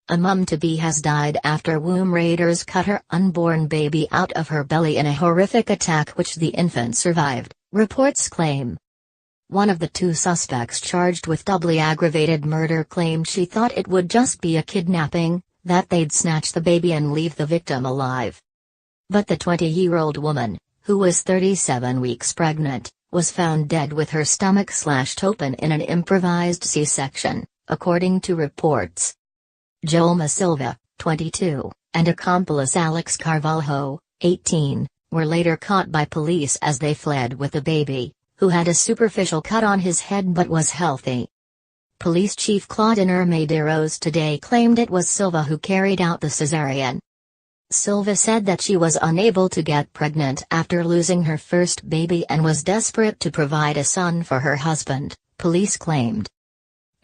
A mum-to-be has died after womb raiders cut her unborn baby out of her belly in a horrific attack which the infant survived, reports claim. One of the two suspects charged with doubly aggravated murder claimed she thought it would just be a kidnapping, that they'd snatch the baby and leave the victim alive. But the 20-year-old woman, who was 37 weeks pregnant, was found dead with her stomach slashed open in an improvised C-section, according to reports. Joelma Silva, 22, and accomplice Alex Carvalho, 18, were later caught by police as they fled with the baby, who had a superficial cut on his head but was healthy. Police Chief Claudinei Medeiros today claimed it was Silva who carried out the cesarean. Silva said that she was unable to get pregnant after losing her first baby and was desperate to provide a son for her husband, police claimed.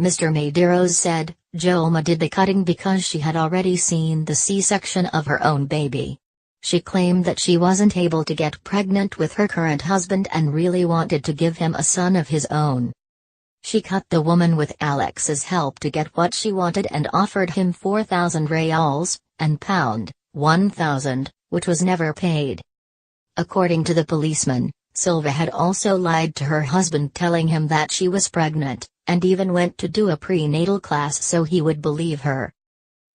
Mr. Medeiros said, Joelma did the cutting because she had already seen the C-section of her own baby. She claimed that she wasn't able to get pregnant with her current husband and really wanted to give him a son of his own. She cut the woman with Alex's help to get what she wanted and offered him 4,000 reals, and pound, 1,000, which was never paid. According to the policeman, Silva had also lied to her husband telling him that she was pregnant, and even went to do a prenatal class so he would believe her.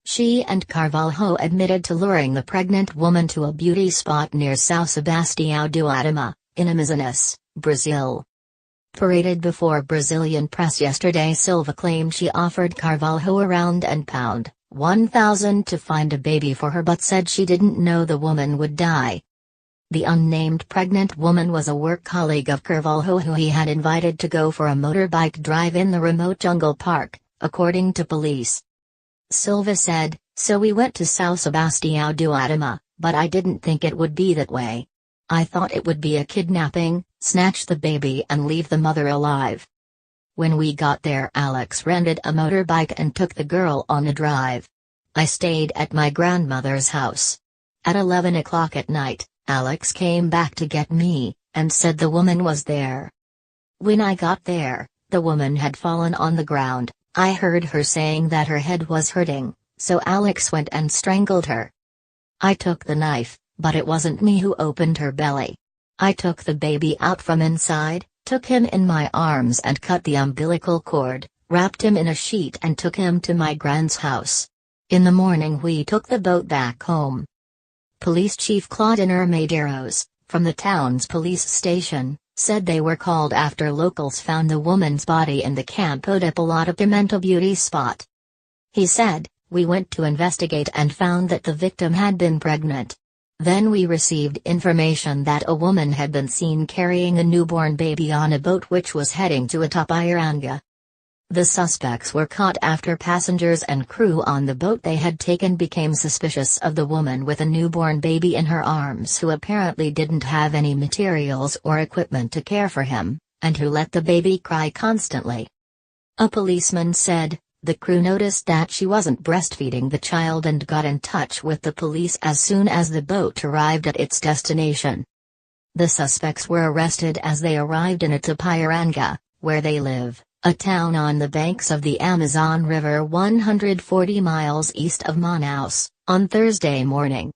She and Carvalho admitted to luring the pregnant woman to a beauty spot near São Sebastião do Atama, in Amazonas, Brazil. Paraded before Brazilian press yesterday, Silva claimed she offered Carvalho around and pound 1,000 to find a baby for her but said she didn't know the woman would die. The unnamed pregnant woman was a work colleague of Carvalho who he had invited to go for a motorbike drive in the remote jungle park, according to police. Silva said, "So we went to São Sebastião do Atama, but I didn't think it would be that way. I thought it would be a kidnapping, snatch the baby and leave the mother alive." When we got there, Alex rented a motorbike and took the girl on a drive. I stayed at my grandmother's house. At 11 o'clock at night, Alex came back to get me, and said the woman was there. When I got there, the woman had fallen on the ground. I heard her saying that her head was hurting, so Alex went and strangled her. I took the knife, but it wasn't me who opened her belly. I took the baby out from inside, took him in my arms and cut the umbilical cord, wrapped him in a sheet and took him to my grand's house. In the morning we took the boat back home. Police Chief Claudinei Medeiros, from the town's police station, said they were called after locals found the woman's body in the Campo de Pimenta beauty spot. He said, "We went to investigate and found that the victim had been pregnant. Then we received information that a woman had been seen carrying a newborn baby on a boat which was heading to Itapiranga. The suspects were caught after passengers and crew on the boat they had taken became suspicious of the woman with a newborn baby in her arms who apparently didn't have any materials or equipment to care for him, and who let the baby cry constantly." A policeman said, "The crew noticed that she wasn't breastfeeding the child and got in touch with the police as soon as the boat arrived at its destination." The suspects were arrested as they arrived in Itapiranga, where they live, a town on the banks of the Amazon River 140 miles east of Manaus, on Thursday morning.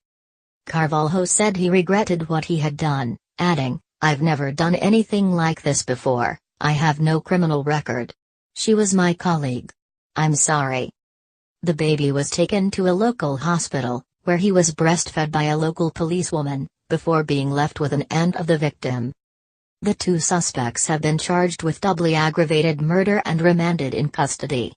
Carvalho said he regretted what he had done, adding, "I've never done anything like this before, I have no criminal record. She was my colleague. I'm sorry." The baby was taken to a local hospital, where he was breastfed by a local policewoman, before being left with an aunt of the victim. The two suspects have been charged with doubly aggravated murder and remanded in custody.